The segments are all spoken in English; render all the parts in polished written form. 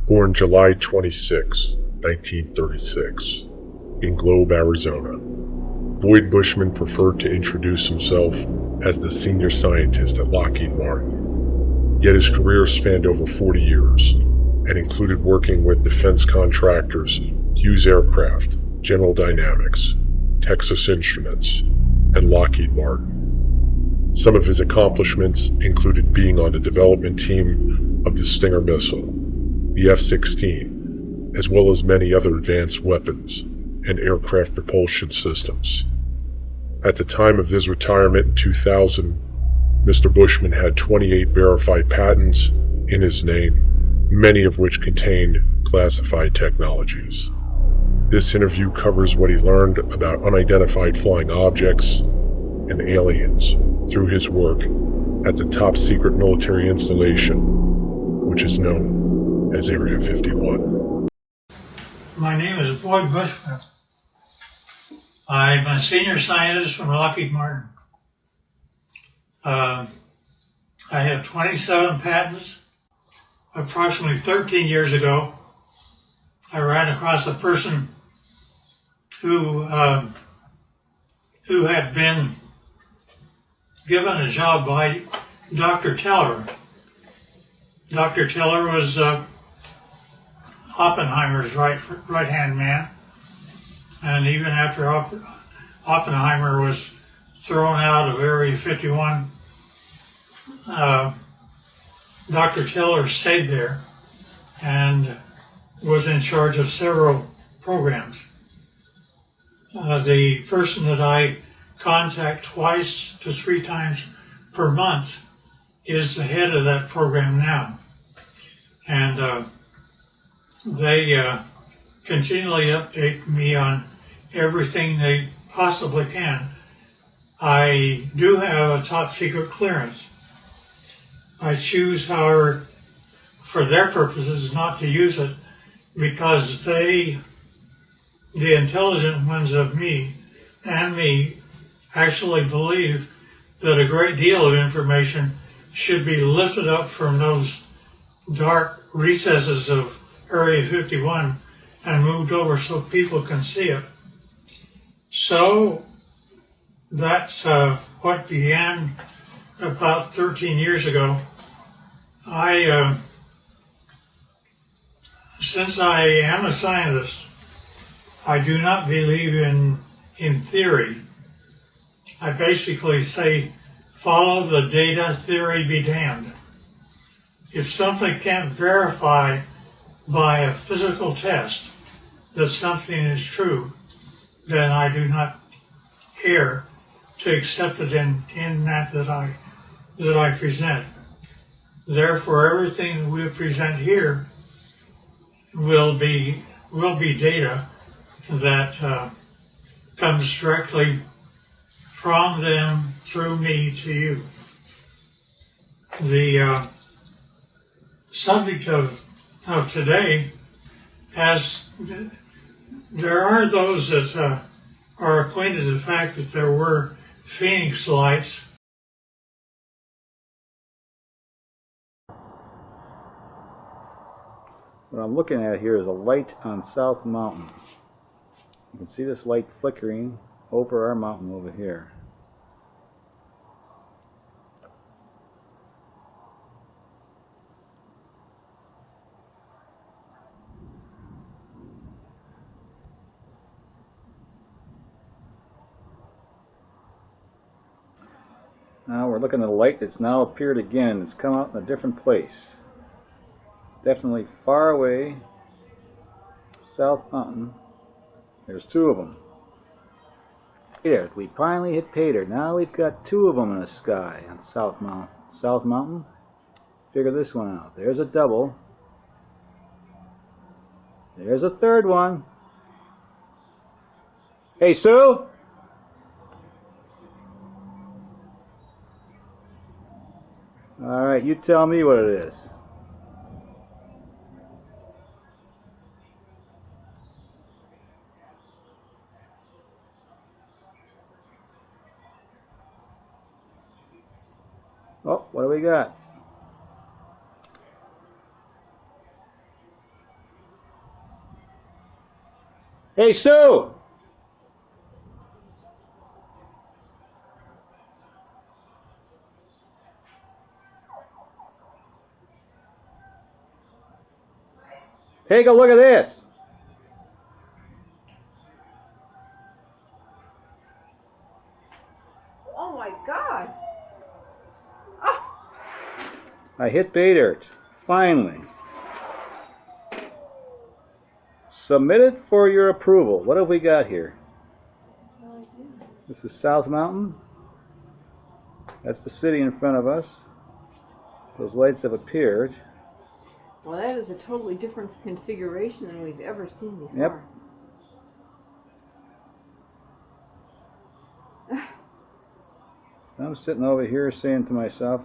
Born July 26, 1936, in Globe, Arizona, Boyd Bushman preferred to introduce himself as the senior scientist at Lockheed Martin. Yet his career spanned over 40 years and included working with defense contractors Hughes Aircraft, General Dynamics, Texas Instruments, and Lockheed Martin. Some of his accomplishments included being on the development team of the Stinger missile, the F-16, as well as many other advanced weapons and aircraft propulsion systems. At the time of his retirement in 2000, Mr. Bushman had 28 verified patents in his name, many of which contained classified technologies. This interview covers what he learned about unidentified flying objects and aliens through his work at the top-secret military installation, which is known as Area 51. My name is Boyd Bushman. I'm a senior scientist from Lockheed Martin. I have 27 patents. Approximately 13 years ago, I ran across a person who had been given a job by Dr. Teller. Dr. Teller was Oppenheimer's right-hand man, and even after Oppenheimer was thrown out of Area 51, Dr. Teller stayed there and was in charge of several programs. The person that I contact twice to 3 times per month is the head of that program now. And they continually update me on everything they possibly can. I do have a top secret clearance. I choose, however, for their purposes, not to use it because the intelligent ones of me and me actually believe that a great deal of information should be lifted up from those dark recesses of Area 51 and moved over so people can see it. So that's what began about 13 years ago. Since I am a scientist, I do not believe in theory. I basically say, follow the data, theory be damned. If something can't verify by a physical test that something is true, then I do not care to accept it in that I present. Therefore, everything that we present here will be data that comes directly from them through me to you. The subject of today there are those that are acquainted with the fact that there were Phoenix lights. What I'm looking at here is a light on South Mountain. You can see this light flickering over our mountain over here. Now we're looking at a light that's now appeared again. It's come out in a different place. Definitely far away. South Mountain. There's 2 of them. Here, we finally hit pay dirt. Now we've got 2 of them in the sky on South Mountain. South Mountain. Figure this one out. There's a double. There's a 3rd one. Hey, Sue? Alright, you tell me what it is. Oh, what do we got? Hey, Sue! Take a look at this. Oh my God. Oh. I hit pay dirt. Finally. Submit it for your approval. What have we got here? This is South Mountain. That's the city in front of us. Those lights have appeared. Well, that is a totally different configuration than we've ever seen before. Yep. I'm sitting over here saying to myself,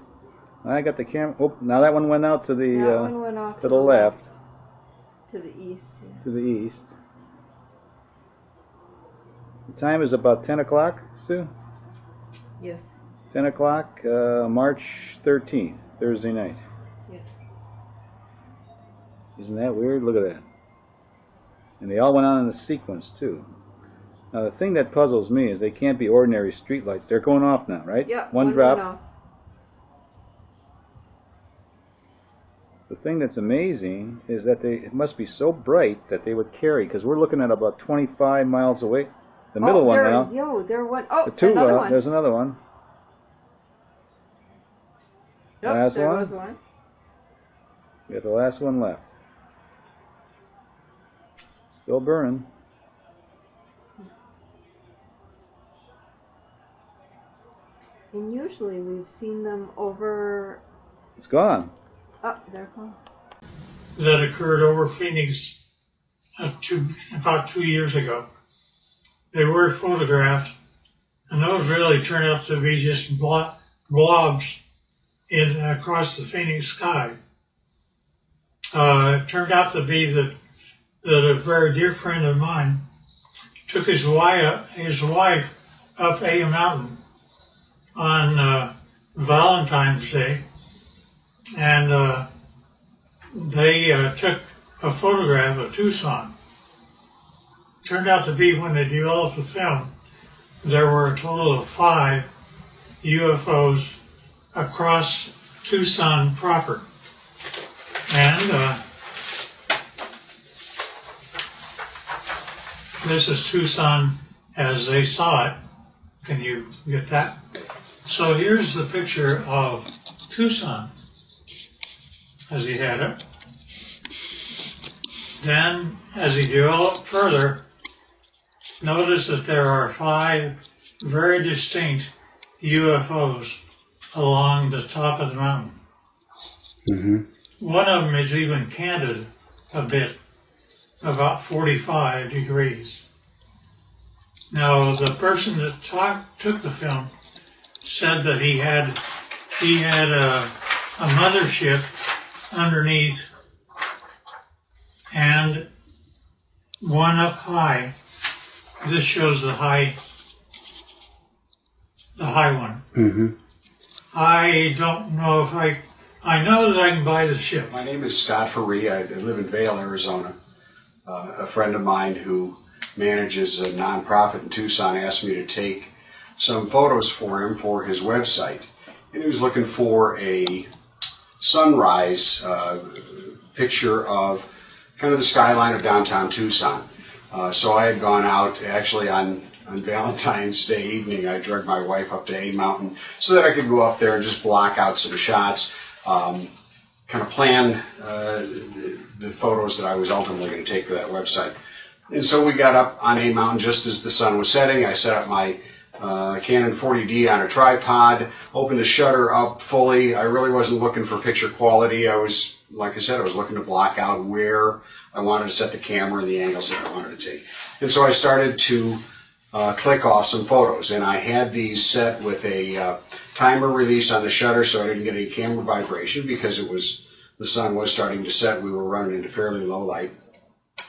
I got the camera. Oh, now that one went out to the That one went off to the left. To the east. Yeah. To the east. The time is about 10 o'clock, Sue? Yes. 10 o'clock, March 13th, Thursday night. Yeah. Isn't that weird? Look at that. And they all went on in a sequence, too. Now, the thing that puzzles me is they can't be ordinary streetlights. They're going off now, right? Yeah. One drop. Went off. The thing that's amazing is that it must be so bright that they would carry, because we're looking at about 25 miles away. The middle one now. There one. Oh, The two, another one. There's another one. Yep, last there one. was one. We have the last one left. Still burning. And usually we've seen them over. It's gone. Oh, there it comes. That occurred over Phoenix about 2 years ago. They were photographed, and those really turned out to be just blobs across the Phoenix sky. It turned out to be that a very dear friend of mine took his wife up a mountain on Valentine's Day, and they took a photograph of Tucson. Turned out to be, when they developed the film, there were a total of 5 UFOs across Tucson proper. And this is Tucson as they saw it. Can you get that? So here's the picture of Tucson as he had it. Then, as he developed further, notice that there are 5 very distinct UFOs along the top of the mountain. Mm-hmm. One of them is even canted a bit, about 45 degrees. Now, the person that took the film said that he had a mothership underneath and one up high. This shows the high one. Mm-hmm. I don't know if I know that I can buy the ship. My name is Scott Faree. I live in Vail, Arizona. A friend of mine who manages a nonprofit in Tucson asked me to take some photos for him for his website. And he was looking for a sunrise picture of kind of the skyline of downtown Tucson. So I had gone out actually on Valentine's Day evening. I dragged my wife up to A Mountain so that I could go up there and just block out some shots, kind of plan the photos that I was ultimately going to take for that website. And so we got up on A Mountain just as the sun was setting. I set up my Canon 40D on a tripod, opened the shutter up fully. I really wasn't looking for picture quality. I was, like I said, I was looking to block out where I wanted to set the camera and the angles that I wanted to take. And so I started to click off some photos. And I had these set with a timer release on the shutter so I didn't get any camera vibration because the sun was starting to set. We were running into fairly low light.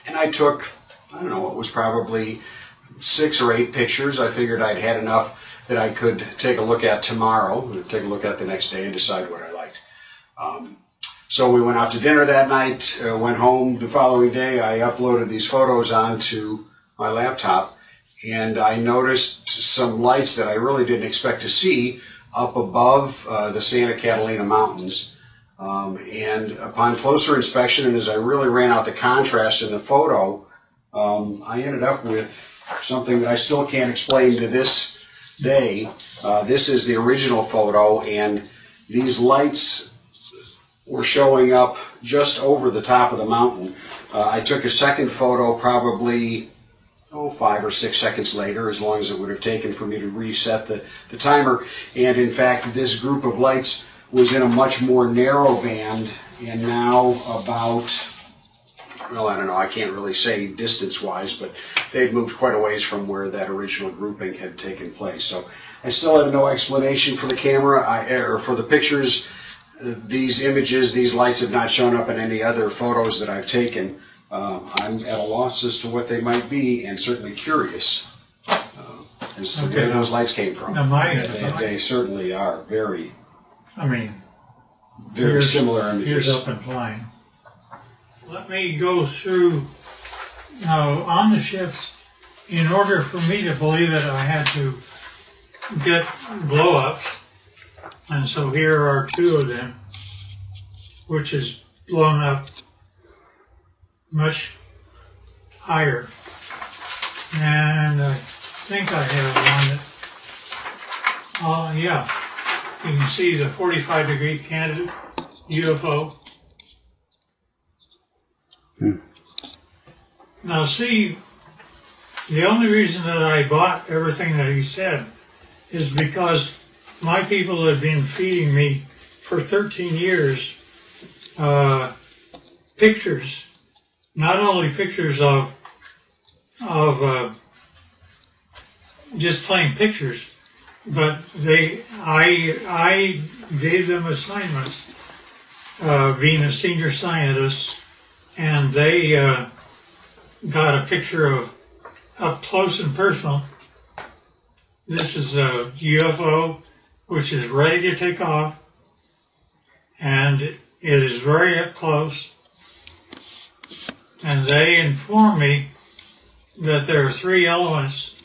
And I took, I don't know, it was probably 6 or 8 pictures. I figured I'd had enough that I could take a look at tomorrow, take a look at the next day and decide what I liked. So we went out to dinner that night, went home the following day. I uploaded these photos onto my laptop, and I noticed some lights that I really didn't expect to see up above the Santa Catalina Mountains. And upon closer inspection, and as I really ran out the contrast in the photo, I ended up with something that I still can't explain to this day. This is the original photo, and these lights were showing up just over the top of the mountain. I took a second photo probably 5 or 6 seconds later, as long as it would have taken for me to reset the timer. And in fact, this group of lights was in a much more narrow band, and now about, well, I don't know, I can't really say distance-wise, but they'd moved quite a ways from where that original grouping had taken place. So I still have no explanation for the camera, or for the pictures. These images, these lights have not shown up in any other photos that I've taken. I'm at a loss as to what they might be, and certainly curious as to where those lights came from. They certainly are very similar images. Here's up and flying. Let me go through now on the ships. In order for me to believe it, I had to get blow-ups, and so here are 2 of them, which is blown up much higher. And I think I have one that, yeah, you can see the 45-degree candidate UFO. Now see, the only reason that I bought everything that he said is because my people have been feeding me for 13 years pictures, not only pictures of just plain pictures, but I gave them assignments, being a senior scientist, and they got a picture of up close and personal. This is a UFO which is ready to take off, and it is very up close. And they inform me that there are 3 elements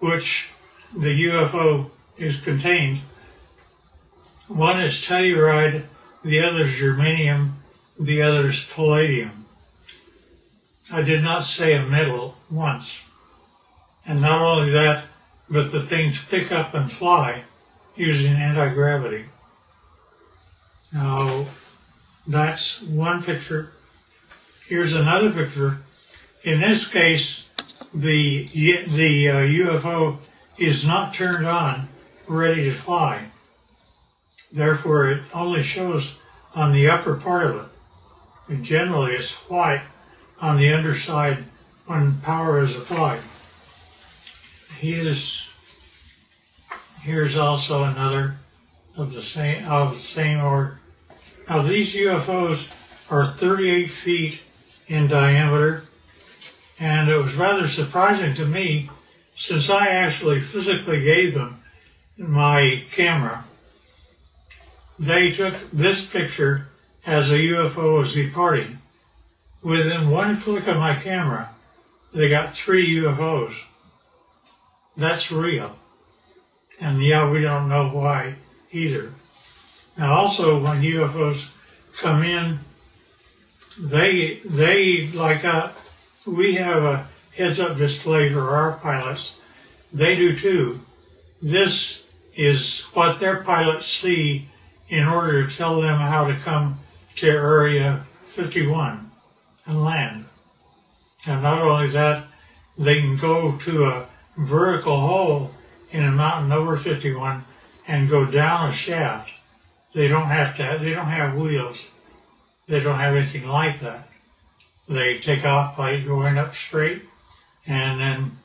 which the UFO is contained. One is telluride, the other is germanium, the other is palladium. I did not say a metal once. And not only that, but the things pick up and fly using anti-gravity. Now, that's one picture. Here's another picture. In this case, the UFO is not turned on, ready to fly. Therefore, it only shows on the upper part of it. And generally, it's white on the underside when power is applied. Here's also another of the same order. Now, these UFOs are 38 feet in diameter, and it was rather surprising to me, since I actually physically gave them my camera. They took this picture as a UFO was departing. Within one flick of my camera, they got 3 UFOs. That's real. And yeah, we don't know why either. Now also, when UFOs come in, they we have a heads-up display for our pilots. They do too. This is what their pilots see in order to tell them how to come to Area 51 and land. And not only that, they can go to a vertical hole in a mountain over 51 and go down a shaft. They don't have wheels. They don't have anything like that. They take off by going up straight, and then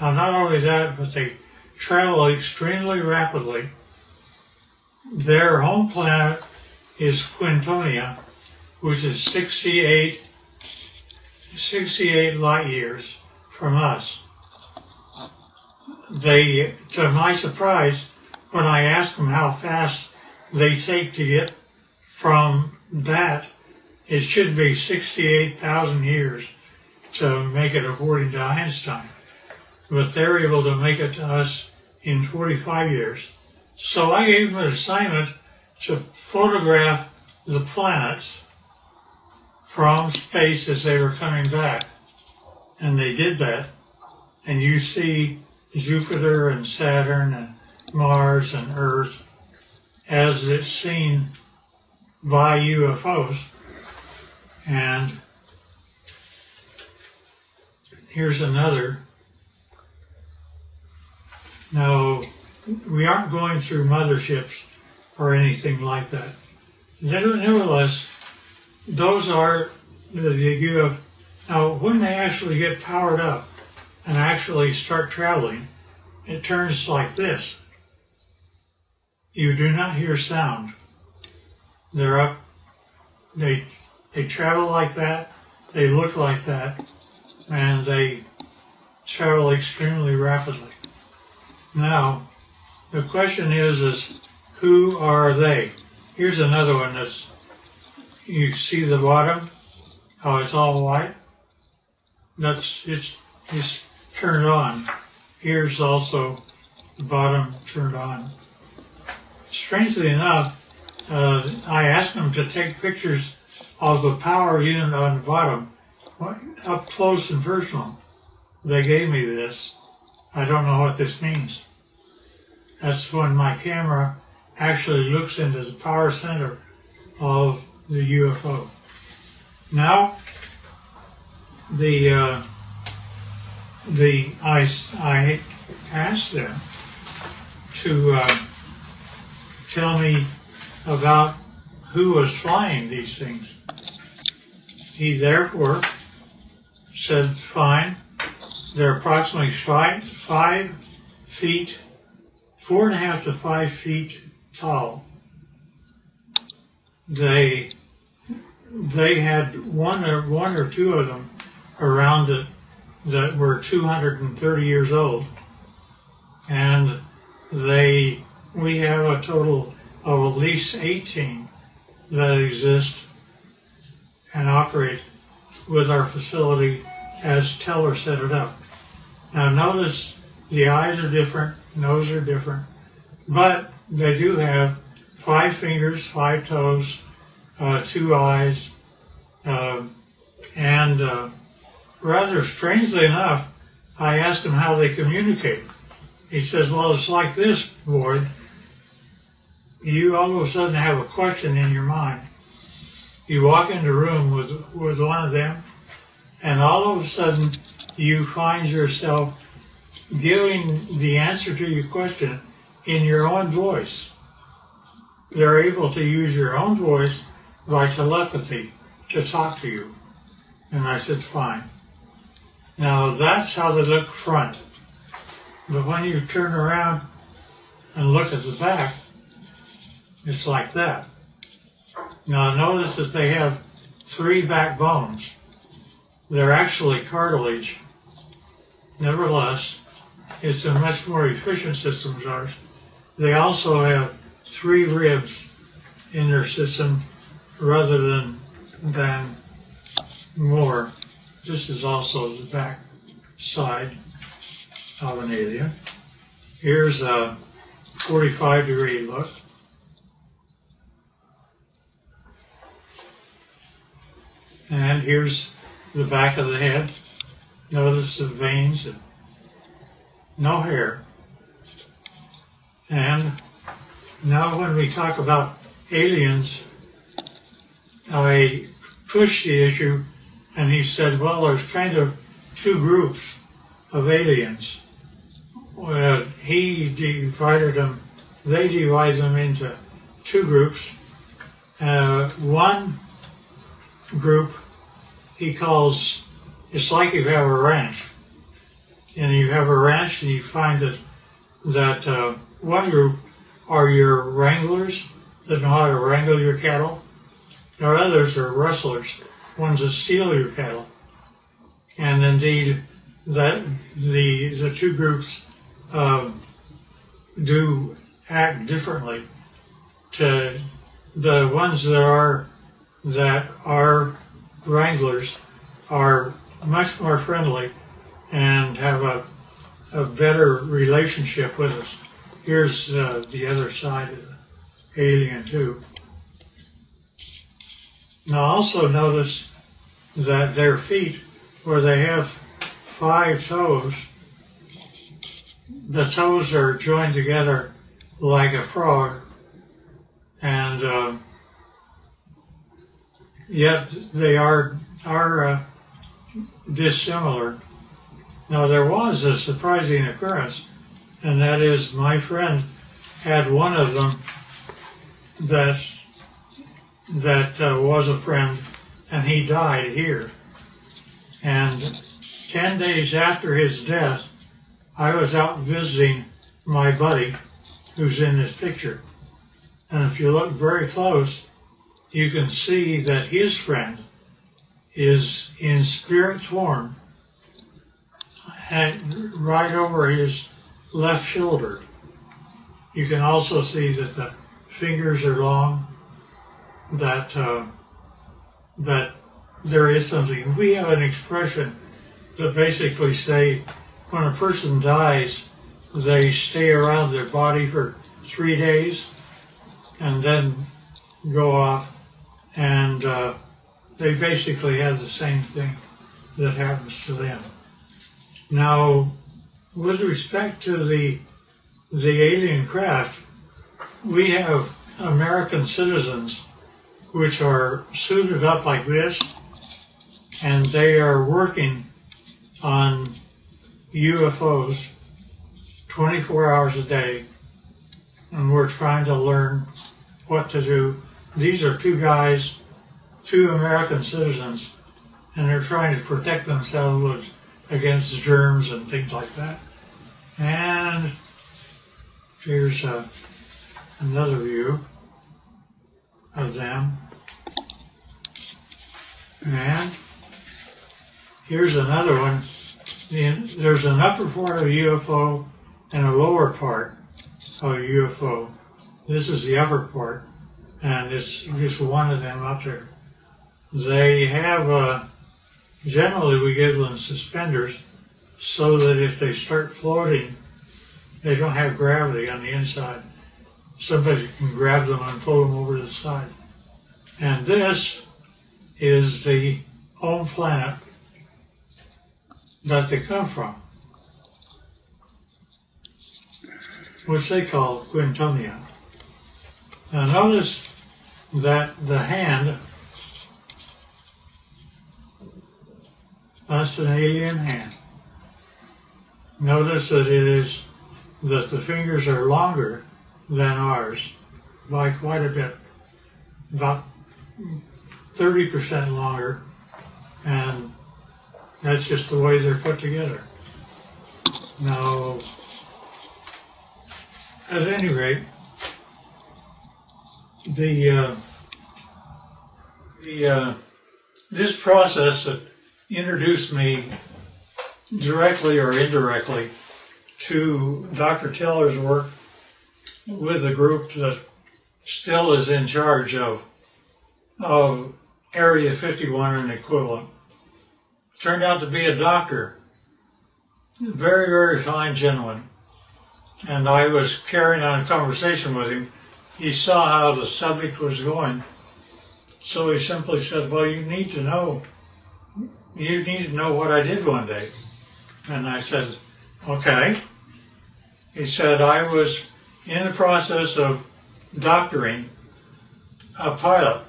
not only that, but they travel extremely rapidly. Their home planet is Quintonia, which is 68 light years from us. They, to my surprise, when I asked them how fast they take to get from that, it should be 68,000 years to make it according to Einstein. But they're able to make it to us in 45 years. So I gave them an assignment to photograph the planets from space as they were coming back. And they did that. And you see Jupiter and Saturn and Mars and Earth as it's seen by UFOs. And here's another. Now, we aren't going through motherships or anything like that. Nevertheless, those are the UFOs. Now, when they actually get powered up and actually start traveling, it turns like this. You do not hear sound. They're up, they travel like that, they look like that, and they travel extremely rapidly. Now, the question is who are they? Here's another one that's, you see the bottom, how it's all white? It's turned on. Here's also the bottom turned on. Strangely enough, I asked them to take pictures of the power unit on the bottom, up close and personal. They gave me this. I don't know what this means. That's when my camera actually looks into the power center of the UFO. Now, I asked them to tell me about who was flying these things. He therefore said, fine, they're approximately 5 feet, 4.5 to 5 feet tall. They had one or two of them around it that were 230 years old, and we have a total of at least 18 that exist and operate with our facility as Teller set it up. Now notice the eyes are different, nose are different, but they do have 5 fingers, 5 toes, 2 eyes, and rather strangely enough, I asked him how they communicate. He says, well, it's like this, boy. You all of a sudden have a question in your mind. You walk into a room with one of them, and all of a sudden you find yourself giving the answer to your question in your own voice. They're able to use your own voice by telepathy to talk to you. And I said, fine. Now that's how they look front. But when you turn around and look at the back, it's like that. Now notice that they have 3 backbones. They're actually cartilage. Nevertheless, it's a much more efficient system as ours. They also have 3 ribs in their system rather than more. This is also the back side of an alien. Here's a 45-degree look. And here's the back of the head. Notice the veins and no hair. And now when we talk about aliens, I pushed the issue and he said, well, there's kind of 2 groups of aliens. Well, they divide them into 2 groups. One group he calls, it's like you have a ranch. And you have a ranch and you find that one group are your wranglers that know how to wrangle your cattle. There are others are rustlers, ones that steal your cattle. And indeed, that the 2 groups do act differently. To the ones that are wranglers are much more friendly and have a better relationship with us. Here's the other side of the alien too. Now also notice that their feet, where they have 5 toes, the toes are joined together like a frog, and yet they are dissimilar. Now there was a surprising occurrence, and that is my friend had one of them that was a friend, and he died here. And 10 days after his death, I was out visiting my buddy who's in this picture. And if you look very close, you can see that his friend is in spirit form and right over his left shoulder. You can also see that the fingers are long, that there is something. We have an expression that basically say when a person dies, they stay around their body for 3 days and then go off, and they basically have the same thing that happens to them. Now, with respect to the alien craft, we have American citizens which are suited up like this, and they are working on UFOs 24 hours a day, and we're trying to learn what to do. These are 2 guys, 2 American citizens, and they're trying to protect themselves against germs and things like that. And here's another view of them. And here's another one. There's an upper part of a UFO and a lower part of a UFO. This is the upper part, and it's just one of them up there. They have, generally we give them suspenders so that if they start floating, they don't have gravity on the inside. Somebody can grab them and pull them over to the side. And this is the home planet that they come from, which they call Quintonia. Now notice that the hand, that's an alien hand. Notice that that the fingers are longer than ours by quite a bit, about 30% longer, and that's just the way they're put together. Now, at any rate, this process that introduced me directly or indirectly to Dr. Teller's work with the group that still is in charge of Area 51 and equivalent, turned out to be a doctor, very, very fine gentleman. And I was carrying on a conversation with him. He saw how the subject was going, so he simply said, well, you need to know what I did one day. And I said, okay. He said, I was in the process of doctoring a pilot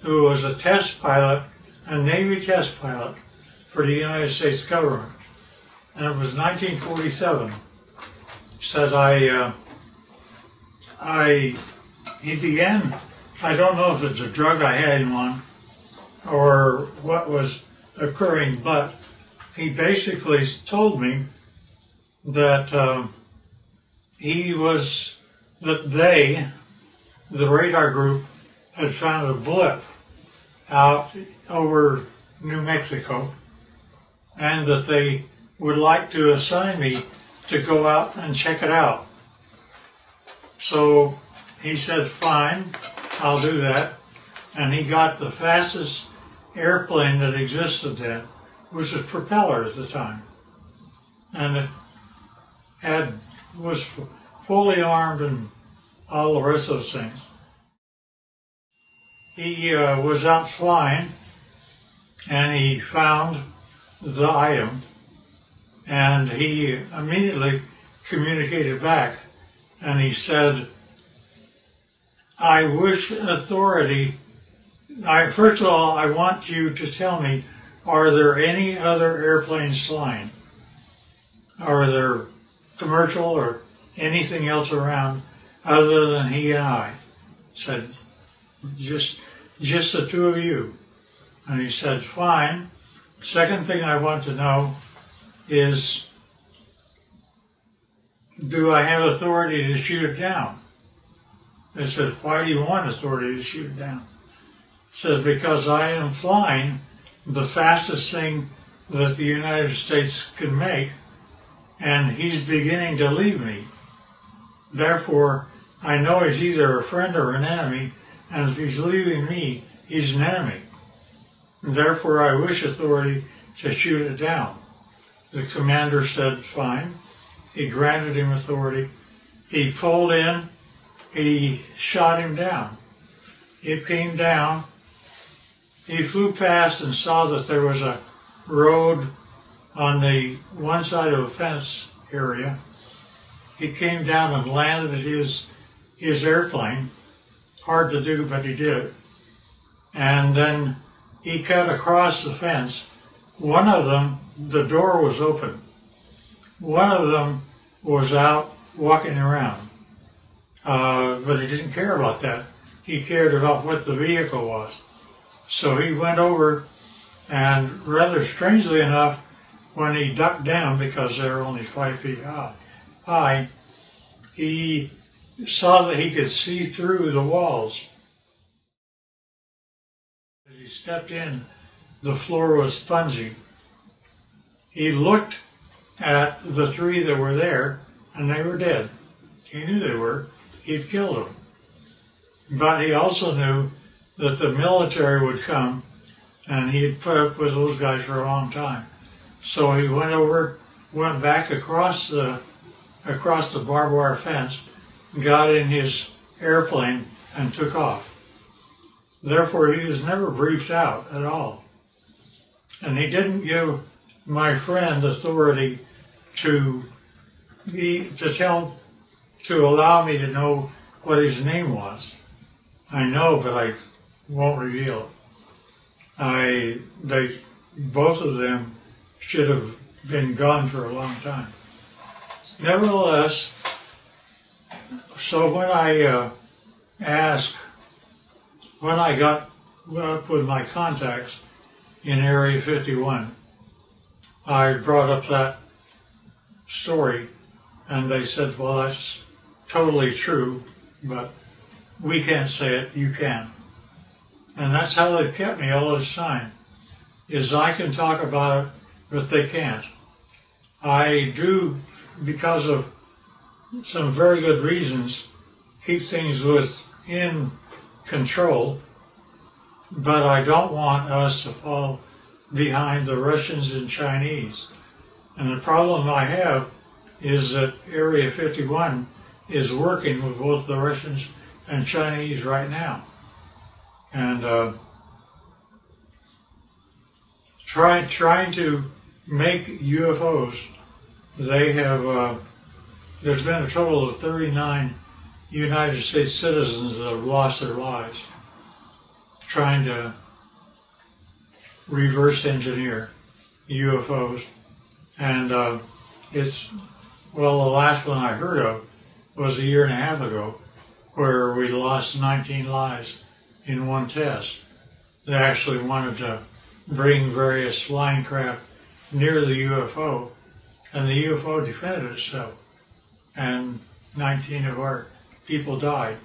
who was a test pilot, a Navy test pilot for the United States government. And it was 1947. He said, he began, I don't know if it's a drug I had him on or what was occurring, but he basically told me that the radar group, had found a blip out over New Mexico, and that they would like to assign me to go out and check it out. So he said, fine, I'll do that. And he got the fastest airplane that existed then, was a propeller at the time, and it was fully armed and all the rest of those things. He was out flying, and he found the item, and he immediately communicated back, and he said, I wish authority, first of all, I want you to tell me, are there any other airplanes flying? Are there commercial or anything else around other than he and I? Said, just the two of you. And he said, fine. Second thing I want to know is, do I have authority to shoot it down? I said, why do you want authority to shoot it down? He says, because I am flying the fastest thing that the United States can make, and he's beginning to leave me. Therefore, I know he's either a friend or an enemy, and if he's leaving me, he's an enemy. Therefore, I wish authority to shoot it down. The commander said, fine. He granted him authority. He pulled in. He shot him down. It came down. He flew past and saw that there was a road on the one side of a fence area. He came down and landed his airplane. Hard to do, but he did. And then he cut across the fence. One of them, the door was open. One of them was out walking around. But he didn't care about that. He cared about what the vehicle was. So he went over, and rather strangely enough, when he ducked down, because they're only 5 feet high, he saw that he could see through the walls. As he stepped in, the floor was spongy. He looked at the 3 that were there, and they were dead. He knew they were. He'd killed them. But he also knew that the military would come, and he had put up with those guys for a long time. So he went back across the barbed wire fence, got in his airplane, and took off. Therefore, he was never briefed out at all. And he didn't give my friend authority to allow me to know what his name was. I know, but I won't reveal it. Both of them should have been gone for a long time. Nevertheless, so when I got up with my contacts in Area 51, I brought up that story, and they said, well, that's totally true, but we can't say it, you can. And that's how they've kept me all this time, is I can talk about it, but they can't. I do, because of some very good reasons, keep things within control, but I don't want us to fall behind the Russians and Chinese. And the problem I have is that Area 51 is working with both the Russians and Chinese right now. And trying to make UFOs, they have, there's been a total of 39 United States citizens that have lost their lives trying to reverse engineer UFOs. And the last one I heard of was a year and a half ago, where we lost 19 lives in one test. They actually wanted to bring various flying craft near the UFO, and the UFO defended itself, and 19 of our people died.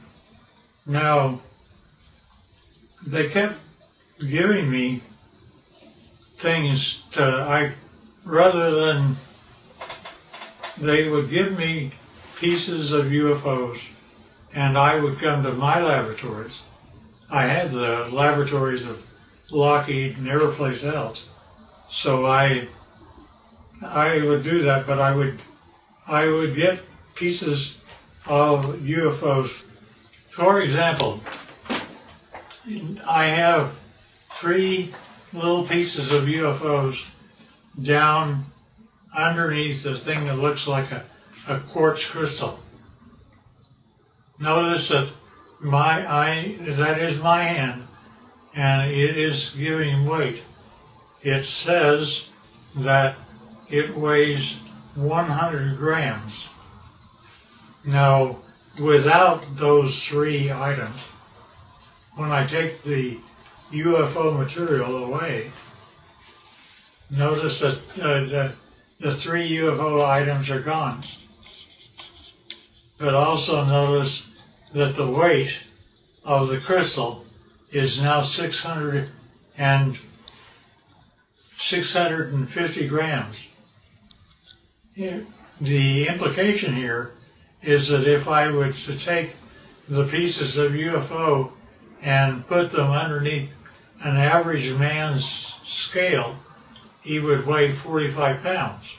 Now, they kept giving me things rather than, they would give me pieces of UFOs, and I would come to my laboratories. I had the laboratories of Lockheed and every place else. So I would do that, but I would get pieces of UFOs. For example, I have 3 little pieces of UFOs down underneath the thing that looks like a quartz crystal. Notice that that is my hand, and it is giving weight. It says that it weighs 100 grams. Now, without those 3 items, when I take the UFO material away, notice that the 3 UFO items are gone. But also notice that the weight of the crystal is now 650 grams. The implication here is that if I were to take the pieces of UFO and put them underneath an average man's scale, he would weigh 45 pounds.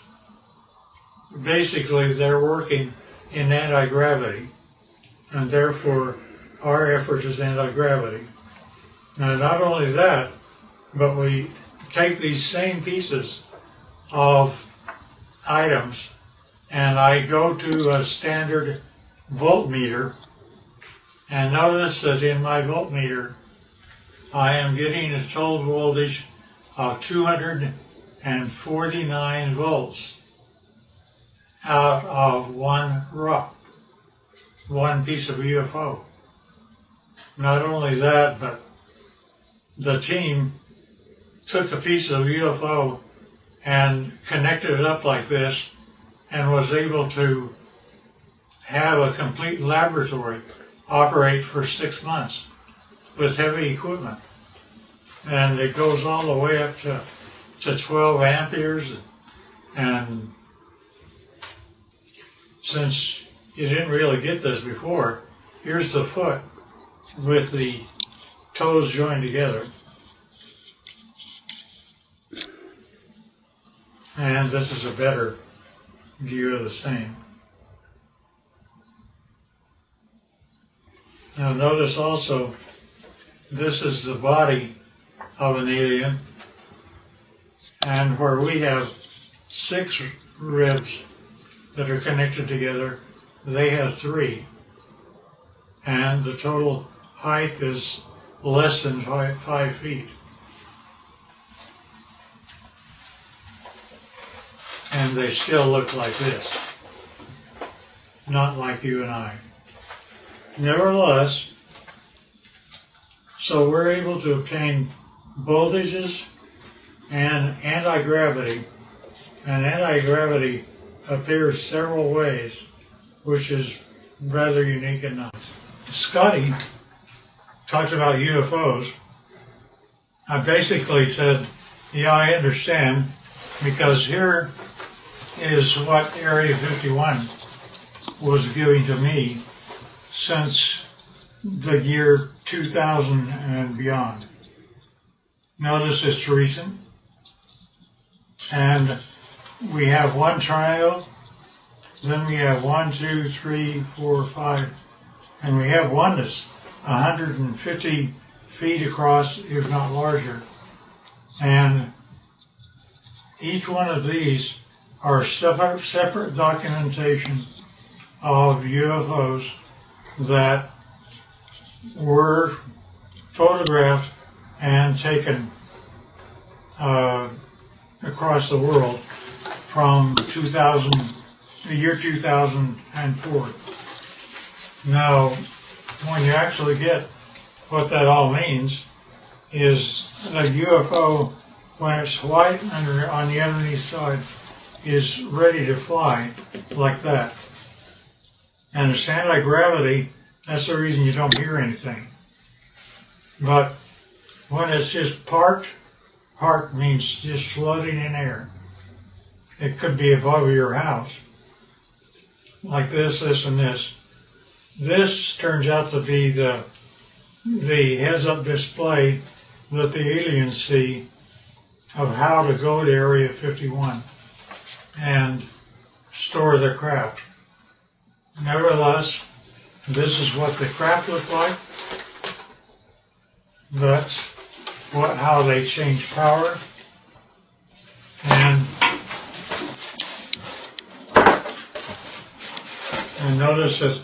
Basically, they're working in anti-gravity, and therefore our effort is anti-gravity. Now, not only that, but we take these same pieces of items, and I go to a standard voltmeter, and notice that in my voltmeter I am getting a total voltage of 249 volts out of one piece of UFO. Not only that, but the team took a piece of UFO and connected it up like this and was able to have a complete laboratory operate for 6 months with heavy equipment. And it goes all the way up to 12 amperes. And since you didn't really get this before, here's the foot with the toes joined together. And this is a better view of the same. Now notice also, this is the body of an alien, and where we have 6 ribs that are connected together, they have 3. And the total height is less than 5 feet. And they still look like this, not like you and I. Nevertheless, so we're able to obtain voltages and anti-gravity, and anti-gravity appears several ways, which is rather unique and nice. Scotty talked about UFOs. I basically said, yeah, I understand, because here is what Area 51 was giving to me since the year 2000 and beyond. Notice it's recent. And we have one triangle, then we have 1, 2, 3, 4, 5, and we have one that's 150 feet across, if not larger. And each one of these are separate documentation of UFOs that were photographed and taken across the world from the year 2004. Now, when you actually get what that all means, is a UFO, when it's white on the underneath side, is ready to fly like that. And it's anti-gravity, that's the reason you don't hear anything. But when it's just parked means just floating in air. It could be above your house, like this, and this. This turns out to be the heads-up display that the aliens see of how to go to Area 51 and store their craft. Nevertheless, this is what the craft looked like. That's how they change power. And notice that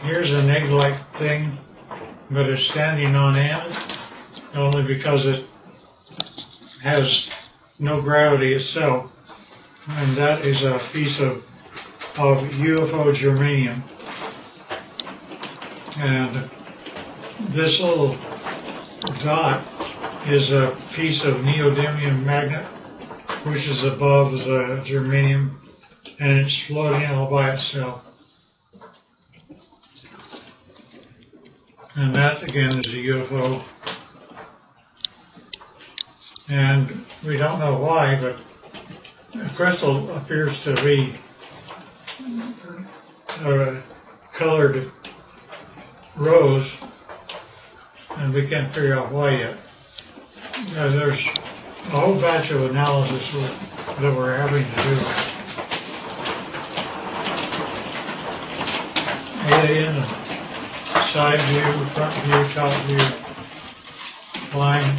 here's an egg-like thing, but it's standing on end, only because it has no gravity itself. And that is a piece of UFO germanium. And this little dot is a piece of neodymium magnet, which is above the germanium, and it's floating all by itself. And that, again, is a UFO. And we don't know why, but the crystal appears to be colored rose, and we can't figure out why yet. There's a whole batch of analysis that we're having to do. Alien, side view, front view, top view, line.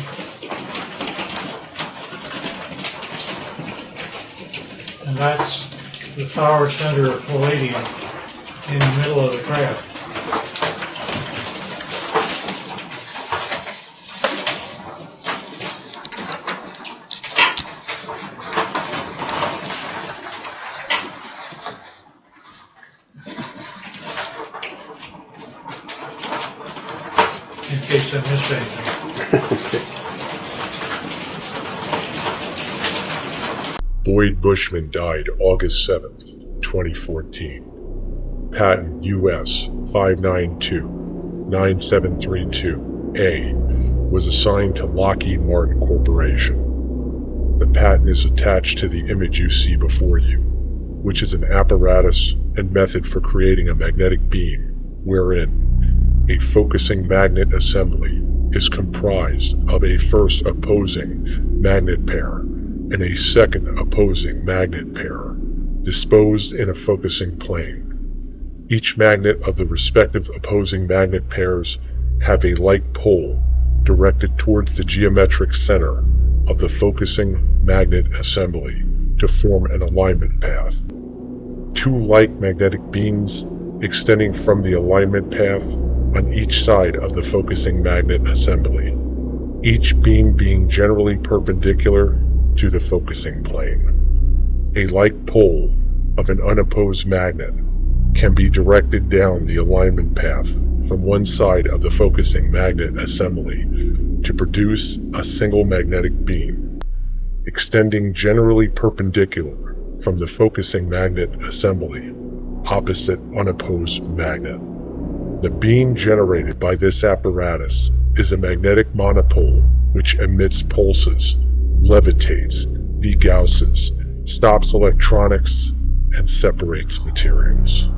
And that's the power center of palladium in the middle of the craft. In case I missed anything. Boyd Bushman died August 7th, 2014. Patent US 592-9732A was assigned to Lockheed Martin Corporation. The patent is attached to the image you see before you, which is an apparatus and method for creating a magnetic beam wherein a focusing magnet assembly is comprised of a first opposing magnet pair and a second opposing magnet pair, disposed in a focusing plane. Each magnet of the respective opposing magnet pairs have a like pole directed towards the geometric center of the focusing magnet assembly to form an alignment path. Two like magnetic beams extending from the alignment path on each side of the focusing magnet assembly, each beam being generally perpendicular to the focusing plane. A like pole of an unopposed magnet can be directed down the alignment path from one side of the focusing magnet assembly to produce a single magnetic beam, extending generally perpendicular from the focusing magnet assembly opposite unopposed magnet. The beam generated by this apparatus is a magnetic monopole which emits pulses, levitates, degausses, stops electronics, and separates materials.